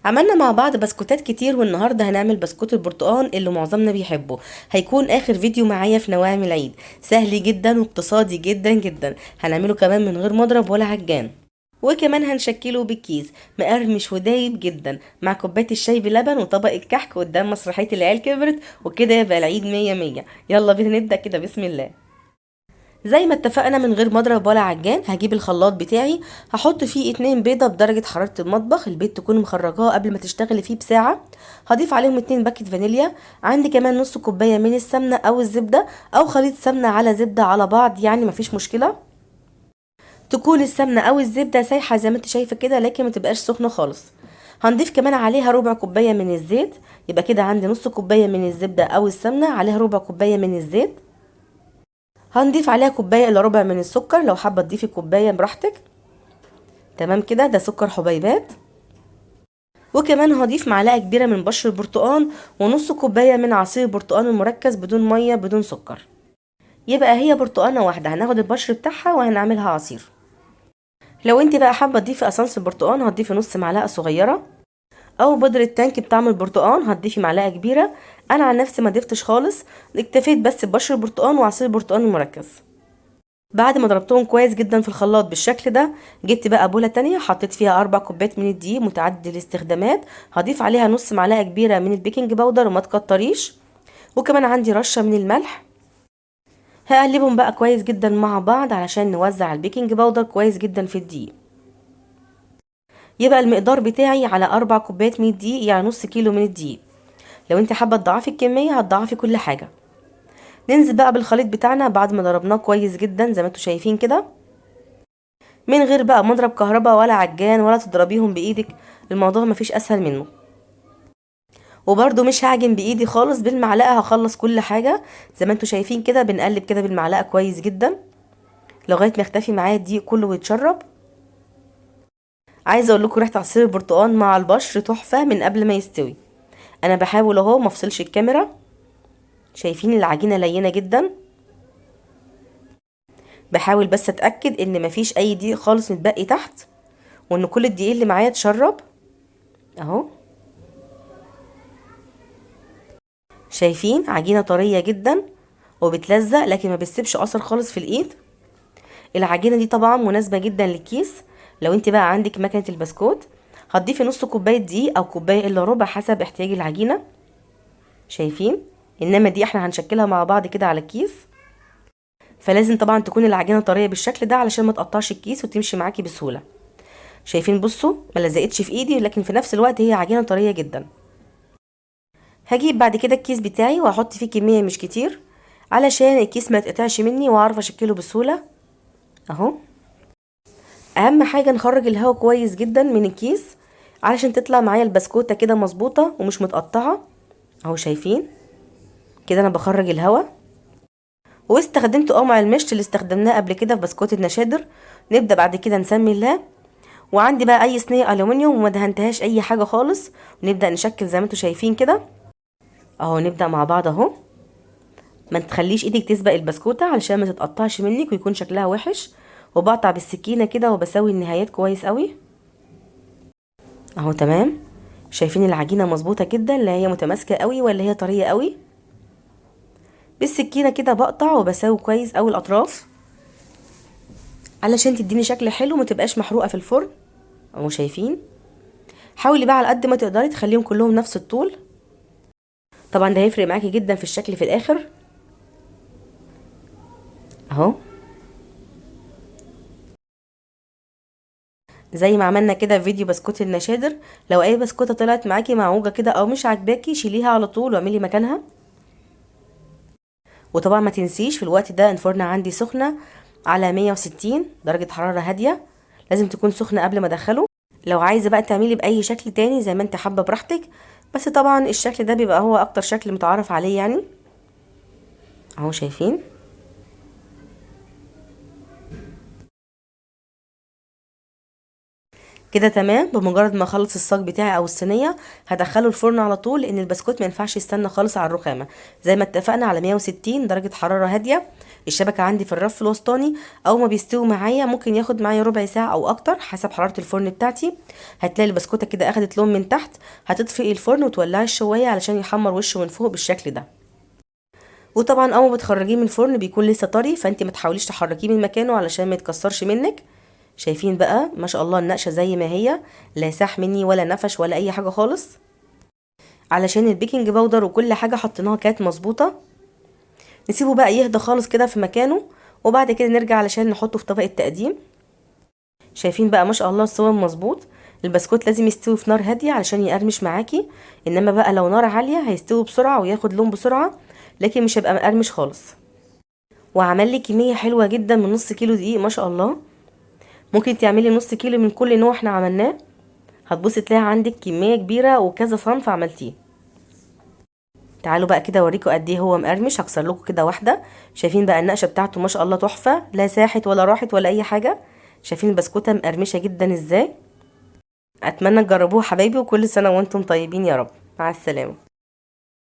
عملنا مع بعض بسكوتات كتير، والنهارده هنعمل بسكوت البرتقال اللي معظمنا بيحبه. هيكون اخر فيديو معايا في نواعم العيد، سهل جدا واقتصادي جدا جدا. هنعمله كمان من غير مضرب ولا عجان، وكمان هنشكله بالكيس مقرمش ودايب جدا مع كوبايه الشاي بلبن وطبق الكحك قدام مسرحيه العيال كبرت، وكده يبقى العيد مية مية. يلا بينا نبدأ كده، بسم الله. زي ما اتفقنا من غير مضرب ولا عجان، هجيب الخلاط بتاعي، هحط فيه 2 بيضة بدرجة حرارة المطبخ، البيض تكون مخرجاه قبل ما تشتغلي فيه بساعة. هضيف عليهم 2 باكت فانيليا، عندي كمان نص كوباية من السمنة او الزبدة او خليط سمنة على زبدة على بعض، يعني مفيش مشكلة. تكون السمنة او الزبدة سايحة زي ما انت شايفة كده، لكن ما تبقاش سخنة خالص. هنضيف كمان عليها ربع كوباية من الزيت، يبقى كده عندي نص كوباية من الزبدة او السمنة عليها ربع كوباية من الزيت. هنضيف عليها كوباية الا ربع من السكر، لو حابة تضيفي كوباية براحتك. تمام كده، ده سكر حبيبات. وكمان هضيف معلقة كبيرة من بشر البرتقال ونص كوباية من عصير برتقال المركز بدون مية بدون سكر. يبقى هي برتقانة واحدة، هناخد البشر بتاعها وهنعملها عصير. لو انت بقى حابة تضيفي اسانس البرتقال هتضيفي نص معلقة صغيرة، او بودرة تانك بطعم البرتقال هتضيفي معلقة كبيرة. انا عن نفسي ما ضفتش خالص، اكتفيت بس ببشر البرتقال وعصير البرتقال المركز. بعد ما ضربتهم كويس جدا في الخلاط بالشكل ده، جبت بقى بولة تانية حطيت فيها 4 كوبايات من الدقيق متعدد الاستخدامات، هضيف عليها نص معلقة كبيرة من البيكنج باودر وما تكتريش، وكمان عندي رشة من الملح. هقلبهم بقى كويس جدا مع بعض علشان نوزع البيكنج باودر كويس جدا في الدقيق. يبقى المقدار بتاعي على 4 كوبايات من الدقيق، يعني نص كيلو من الدقيق. لو انت حابة تضاعفي الكمية هتضاعفي كل حاجة. ننزل بقى بالخليط بتاعنا بعد ما ضربناه كويس جدا زي ما انتوا شايفين كده، من غير بقى مضرب كهرباء ولا عجان ولا تضربيهم بايدك، الموضوع مفيش اسهل منه. وبرده مش هعجن بايدي خالص، بالمعلقه هخلص كل حاجه. زي ما انتوا شايفين كده بنقلب كده بالمعلقه كويس جدا لغايه ما يختفي معايا الدقيق كله ويتشرب. عايزه اقول لكم ريحه عصير البرتقال مع البشر تحفه من قبل ما يستوي. انا بحاول اهو ما افصلش الكاميرا. شايفين العجينه لينه جدا، بحاول بس اتاكد ان مفيش اي دقيق خالص متبقي تحت، وان كل الدقيق اللي معايا اتشرب اهو. شايفين عجينة طرية جدا وبتلزق، لكن ما بتسيبش اثر خالص في الايد. العجينة دي طبعا مناسبة جدا للكيس. لو انت بقى عندك مكنة البسكوت هتضيفي نص كوباية دقيق او كوباية الا ربع حسب احتياج العجينة. شايفين؟ انما دي احنا هنشكلها مع بعض كده على الكيس، فلازم طبعا تكون العجينة طرية بالشكل ده علشان ما تقطعش الكيس وتمشي معاكي بسهولة. شايفين؟ بصوا ما لزقتش في ايدي، لكن في نفس الوقت هي عجينة طرية جدا. هجيب بعد كده الكيس بتاعي وهحط فيه كمية مش كتير علشان الكيس ما يتقطعش مني واعرف اشكله بسهولة اهو. اهم حاجة نخرج الهواء كويس جدا من الكيس علشان تطلع معايا البسكوتة كده مظبوطة ومش متقطعة اهو. شايفين كده انا بخرج الهواء. واستخدمت قمع المشط اللي استخدمناه قبل كده في بسكوت النشادر. نبدأ بعد كده نسمي الله. وعندي بقى اي صينية الومنيوم وما دهنتهاش اي حاجة خالص، ونبدأ نشكل زي ما انتوا شايفين كده اهو. نبدأ مع بعض اهو، ما تخليش ايدك تسبق البسكوته علشان ما تتقطعش منك ويكون شكلها وحش. وبقطع بالسكينه كده وبسوي النهايات كويس قوي اهو. تمام. شايفين العجينه مظبوطه جدا، لا هي متماسكه قوي ولا هي طريه قوي. بالسكينه كده بقطع وبسوي كويس قوي الاطراف علشان تديني شكل حلو ما تبقاش محروقه في الفرن اهو. شايفين؟ حاولي بقى على قد ما تقدري تخليهم كلهم نفس الطول، طبعا ده هيفرق معاكي جدا في الشكل في الاخر اهو. زي ما عملنا كده في فيديو بسكوت النشادر، لو اي بسكوته طلعت معاكي معوجه كده او مش عاجباكي شيليها على طول واعملي مكانها. وطبعا ما تنسيش في الوقت ده الفرن عندي سخنه على 160 درجه حراره هاديه، لازم تكون سخنه قبل ما ادخله. لو عايزه بقى تعملي باي شكل تاني زي ما انت حابه براحتك، بس طبعا الشكل ده بيبقى هو اكتر شكل متعارف عليه يعني اهو. شايفين؟ كده تمام. بمجرد ما اخلص الصاج بتاعي او الصينيه هدخله الفرن على طول، لان البسكوت ما ينفعش يستنى خالص على الرخامه. زي ما اتفقنا على 160 درجه حراره هاديه. الشبكه عندي في الرف الوسطاني. اول ما بيستوي معايا ممكن ياخد معايا ربع ساعه او اكتر حسب حراره الفرن بتاعتي. هتلاقي البسكوته كده اخدت لون من تحت. هتطفئي الفرن وتولعي الشوايه علشان يحمر وشه من فوق بالشكل ده. وطبعا اول ما بتخرجيه من الفرن بيكون لسه طري، فانت ما تحاوليش تحركيه من مكانه علشان ما يتكسرش منك. شايفين بقى ما شاء الله النقشه زي ما هي، لا ساح مني ولا نفش ولا اي حاجه خالص، علشان البيكنج باودر وكل حاجه حطيناها كانت مظبوطه. نسيبه بقى يهدى خالص كده في مكانه، وبعد كده نرجع علشان نحطه في طبق التقديم. شايفين بقى ما شاء الله السوا مظبوط. البسكوت لازم يستوي في نار هاديه علشان يقرمش معاكي، انما بقى لو نار عاليه هيستوي بسرعه وياخد لون بسرعه، لكن مش هيبقى مقرمش خالص. وعمل لي كميه حلوه جدا من نص كيلو دقيق ما شاء الله. ممكن تعملي نص كيلو من كل نوع احنا عملناه، هتبصي تلاقي عندك كميه كبيره وكذا صنف عملتيه. تعالوا بقى كده اوريكم قد ايه هو مقرمش. هكسر لكم كده واحده. شايفين بقى النقشه بتاعته ما شاء الله تحفه، لا ساحت ولا راحت ولا اي حاجه. شايفين البسكوته مقرمشه جدا ازاي. اتمنى تجربوها حبايبي، وكل سنه وانتم طيبين يا رب. مع السلامه.